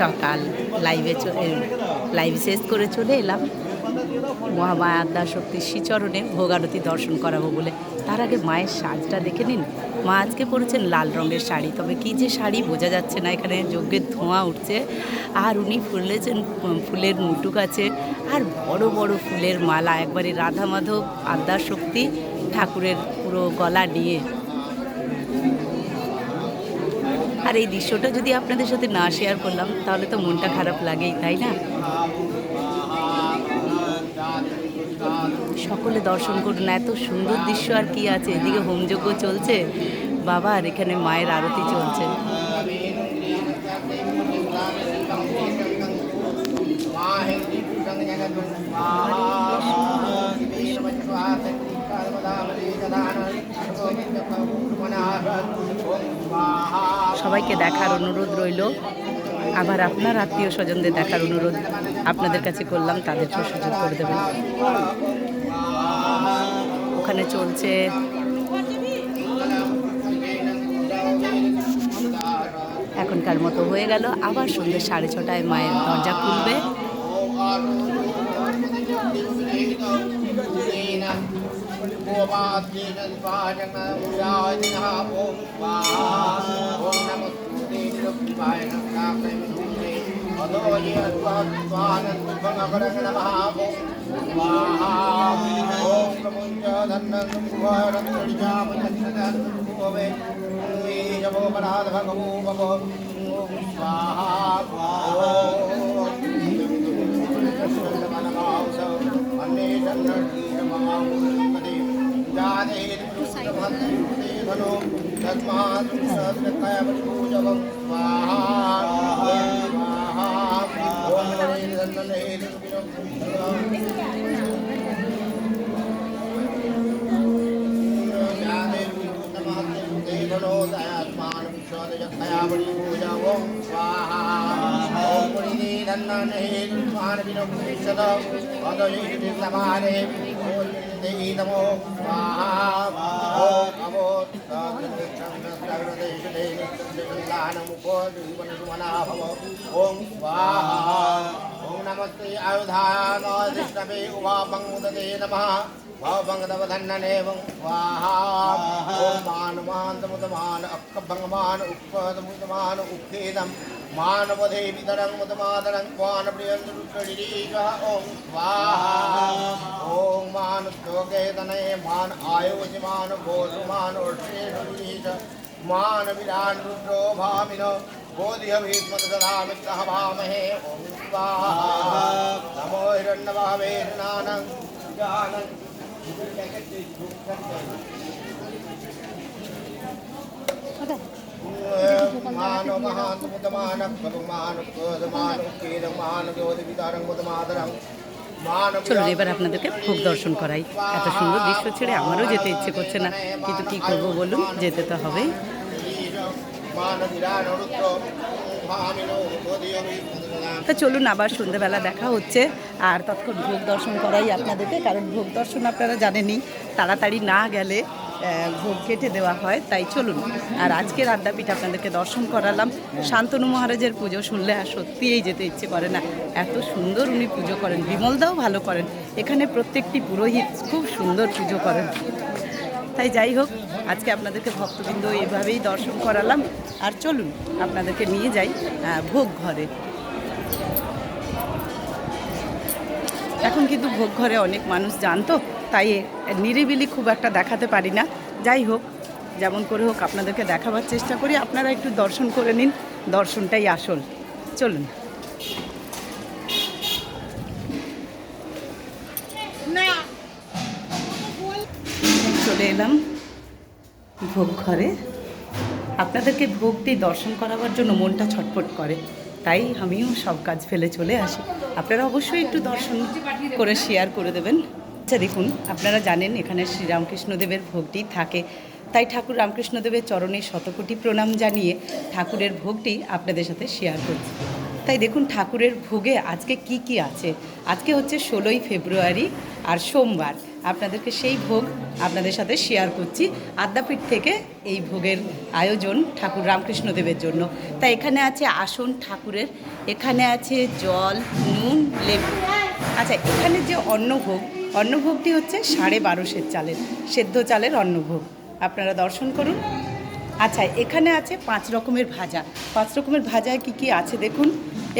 সকাল লাইভ শেষ করে চলে এলাম মহামায়া আদ্যা শক্তির শ্রীচরণে ভোগ আরতি দর্শন করাবো বলে। তার আগে মায়ের সাজটা দেখে নিন। মা আজকে পরেছেন লাল রঙের শাড়ি, তবে কী যে শাড়ি বোঝা যাচ্ছে না, এখানে যজ্ঞের ধোঁয়া উঠছে। আর উনি ফুলেছেন ফুলের মুটুক আছে আর বড় বড় ফুলের মালা, একবারে রাধা মাধব আদ্যা শক্তি ঠাকুরের পুরো গলা দিয়ে। আর এই দৃশ্যটা যদি আপনাদের সাথে না শেয়ার করলাম তাহলে তো মনটা খারাপ লাগেই, তাই না? সকলে দর্শন করুন, এত সুন্দর দৃশ্য আর কি আছে। এদিকে হোমযজ্ঞ চলছে বাবা, আর এখানে মায়ের আরতি চলছে। সবাইকে দেখার অনুরোধ রইল, আবার আপনার আত্মীয় স্বজনদের দেখার অনুরোধ আপনাদের কাছে করলাম, তাদেরকেও সুযোগ করে দেবেন। ওখানে চলছে এখনকার মতো হয়ে গেল, আবার সন্ধ্যে 6:30টায় মায়ের দরজা খুলবে। नमस्ते आयुधानवे उभापंगुदते नमः भवभंगदवधन्ननेवं स्वाहा ओम मानवान्तमुदमान अक्कभंगमान उक्पदमुदमान उक्खेदं मानवधे वितरं मुदमादरं क्वानप्रियन्दुरुक्कडिरीशः ओम स्वाहा ओम मानस्तोकेतने मान आयोजिमान भोषमान उर्षेणुरीश मान विरान् रुद्रो भामिनो बोधिहभीष्मतदधामित्रः भामहे ओम स्वाहा नमो हिरण्यभावे नानं जानन् मानो महान मुदमान भगवान क्रोधमान उक्केदमान ज्योतिविदारं मुदमादरं চলুন এবার আপনাদেরকে ভোগ দর্শন করাই। এত সুন্দর দৃশ্য ছেড়ে আমারও যেতে ইচ্ছে করছে না, কিন্তু কি করবো বলুন, যেতে তো হবেই। তা চলুন আবার সন্ধ্যেবেলা দেখা হচ্ছে, আর তৎক্ষণ ভোগ দর্শন করাই আপনাদেরকে, কারণ ভোগ দর্শন আপনারা জানেনই তাড়াতাড়ি না গেলে ভোগ কেটে দেওয়া হয়। তাই চলুন, আর আজকের আদ্যাপীঠ আপনাদেরকে দর্শন করালাম। শান্তনু মহারাজের পুজো শুনলে আর সত্যিই যেতে ইচ্ছে করে না, এত সুন্দর উনি পুজো করেন। বিমলদাও ভালো করেন, এখানে প্রত্যেকটি পুরোহিত খুব সুন্দর পুজো করেন। তাই যাই হোক, আজকে আপনাদেরকে ভক্তবৃন্দ এভাবেই দর্শন করালাম। আর চলুন আপনাদেরকে নিয়ে যাই ভোগ ঘরে। এখন কিন্তু ভোগ ঘরে অনেক মানুষ জানতো, তাই নিরিবিলি খুব একটা দেখাতে পারি না। যাই হোক, যেমন করে হোক আপনাদেরকে দেখাবার চেষ্টা করি, আপনারা একটু দর্শন করে নিন, দর্শনটাই আসল। চলুন। চলে এলাম ভোগ ঘরে। আপনাদেরকে ভোগটি দর্শন করাবার জন্য মনটা ছটফট করে, তাই আমিও সব কাজ ফেলে চলে আসি। আপনারা অবশ্যই একটু দর্শন করে শেয়ার করে দেবেন। আচ্ছা দেখুন, আপনারা জানেন এখানে শ্রীরামকৃষ্ণদেবের ভোগটি থাকে, তাই ঠাকুর রামকৃষ্ণদেবের চরণে শতকোটি প্রণাম জানিয়ে ঠাকুরের ভোগটি আপনাদের সাথে শেয়ার করছি। তাই দেখুন ঠাকুরের ভোগে আজকে কি কি আছে। আজকে হচ্ছে 16ই ফেব্রুয়ারি আর সোমবার, আপনাদেরকে সেই ভোগ আপনাদের সাথে শেয়ার করছি। আদ্যাপীঠ থেকে এই ভোগের আয়োজন ঠাকুর রামকৃষ্ণদেবের জন্য। তাই এখানে আছে আসন ঠাকুরের, এখানে আছে জল, নুন, লেবু। আচ্ছা, এখানে যে অন্নভোগটি হচ্ছে 12.5 চালের, সেদ্ধ চালের অন্নভোগ। আপনারা দর্শন করুন। আচ্ছা, এখানে আছে 5 রকমের ভাজা। 5 রকমের ভাজায় কি কি আছে দেখুন।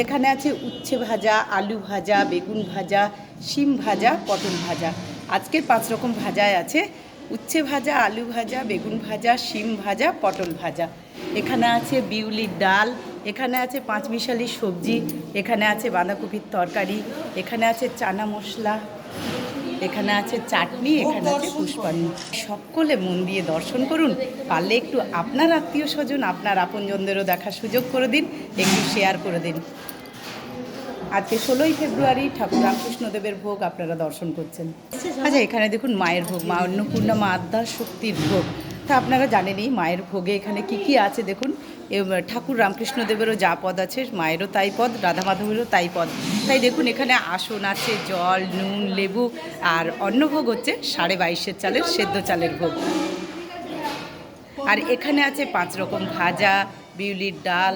এখানে আছে উচ্ছে ভাজা, আলু ভাজা, বেগুন ভাজা, শিম ভাজা, পটল ভাজা। আজকের 5 রকম ভাজায় আছে উচ্ছে ভাজা, আলু ভাজা, বেগুন ভাজা, শিম ভাজা, পটল ভাজা। এখানে আছে বিউলির ডাল, এখানে আছে 5 মিশালি সবজি, এখানে আছে বাঁধাকপির তরকারি, এখানে আছে চানা মশলা, এখানে আছে চাটনি, এখানে আছে পুষ্পান্ন। সকলে মন দিয়ে দর্শন করুন। পারলে একটু আপনার আত্মীয় স্বজন, আপনার আপনজনদেরও দেখার সুযোগ করে দিন, একটু শেয়ার করে দিন। আজকে 16ই ফেব্রুয়ারি ঠাকুর রামকৃষ্ণদেবের ভোগ আপনারা দর্শন করছেন। আচ্ছা, এখানে দেখুন মায়ের ভোগ, মা অন্নপূর্ণা, মা আদ্যা শক্তির ভোগ। তা আপনারা জানেনই মায়ের ভোগে এখানে কি কি আছে দেখুন। ঠাকুর রামকৃষ্ণদেবেরও যা পদ আছে মায়েরও তাই পদ, রাধা মাধবেরও তাই পদ। তাই দেখুন এখানে আসন আছে, জল, নুন, লেবু, আর অন্নভোগ হচ্ছে 22.5 চালের সেদ্ধ চালের ভোগ। আর এখানে আছে 5 রকম ভাজা, বিউলির ডাল।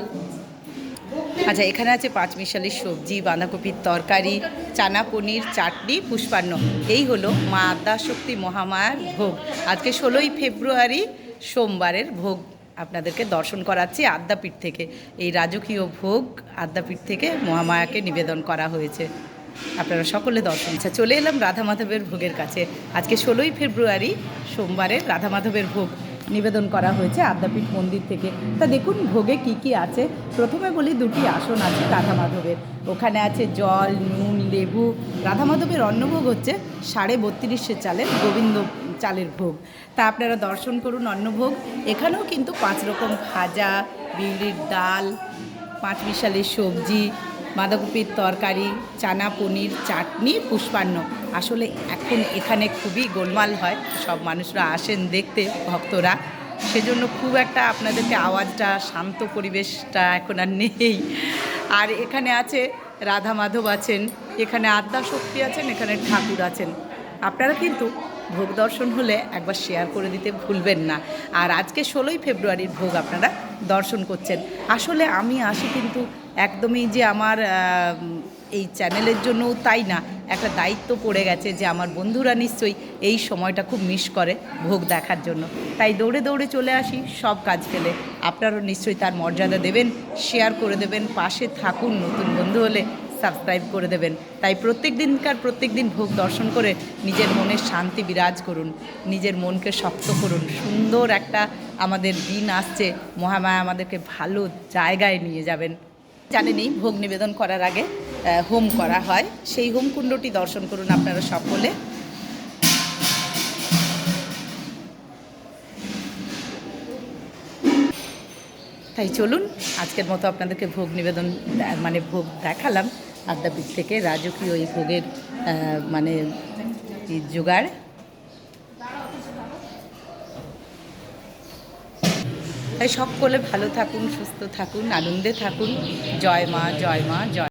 আচ্ছা, এখানে আছে 5 মিশালি সবজি, বাঁধাকপির তরকারি, চানা পনির, চাটনি, পুষ্পান্ন। এই হলো মা আদ্যা শক্তি মহামায়ার ভোগ। আজকে 16ই ফেব্রুয়ারি সোমবারের ভোগ আপনাদেরকে দর্শন করাচ্ছি আদ্যাপীঠ থেকে। এই রাজকীয় ভোগ আদ্যাপীঠ থেকে মহামায়াকে নিবেদন করা হয়েছে। আপনারা সকলে দর্শন। আচ্ছা, চলে এলাম রাধা মাধবের ভোগের কাছে। আজকে 16ই ফেব্রুয়ারি সোমবারের রাধা মাধবের ভোগ নিবেদন করা হয়েছে আদ্যাপীঠ মন্দির থেকে। তা দেখুন ভোগে কি কি আছে। প্রথমে বলি 2টি আসন আছে রাধা মাধবের। ওখানে আছে জল, নুন, লেবু। রাধা মাধবের অন্নভোগ হচ্ছে 32.5 চালের গোবিন্দ চালের ভোগ। তা আপনারা দর্শন করুন অন্নভোগ। এখানেও কিন্তু 5 রকম ভাজা, বিউলির ডাল, 5 মিশালি সবজি, বাঁধাকপির তরকারি, চানা পনির, চাটনি, পুষ্পান্ন। আসলে এখন এখানে খুবই গোলমাল হয়, সব মানুষরা আসেন দেখতে, ভক্তরা। সেজন্য খুব একটা আপনাদেরকে আওয়াজটা, শান্ত পরিবেশটা এখন আর নেই। আর এখানে আছে রাধা মাধব আছেন, এখানে আদ্যা শক্তি আছেন, এখানে ঠাকুর আছেন। আপনারা কিন্তু ভোগ দর্শন হলে একবার শেয়ার করে দিতে ভুলবেন না। আর আজকে 16ই ফেব্রুয়ারির ভোগ আপনারা দর্শন করছেন। আসলে আমি আসি কিন্তু একদমই যে আমার এই চ্যানেলের জন্যও তাই না, একটা দায়িত্ব পড়ে গেছে যে আমার বন্ধুরা নিশ্চয়ই এই সময়টা খুব মিস করে ভোগ দেখার জন্য। তাই দৌড়ে দৌড়ে চলে আসি সব কাজ ফেলে। আপনারাও নিশ্চয়ই তার মর্যাদা দেবেন, শেয়ার করে দেবেন, পাশে থাকুন। নতুন বন্ধু হলে সাবস্ক্রাইব করে দেবেন। তাই প্রত্যেক দিন ভোগ দর্শন করে নিজের মনে শান্তি বিরাজ করুন, নিজের মনকে শক্ত করুন। সুন্দর একটা আমাদের দিন আসছে, মহামায়া আমাদেরকে ভালো জায়গায় নিয়ে যাবেন। জানেনই ভোগ নিবেদন করার আগে হোম করা হয়, সেই হোম কুণ্ডটি দর্শন করুন আপনারা সকলে। তাই চলুন, আজকের মতো আপনাদেরকে ভোগ নিবেদন ভোগ দেখালাম আদ্যাপীঠ থেকে রাজকীয় এই ভোগের জোগাড়। তাই সকলে ভালো থাকুন, সুস্থ থাকুন, আনন্দে থাকুন। জয় মা, জয় মা, জয়।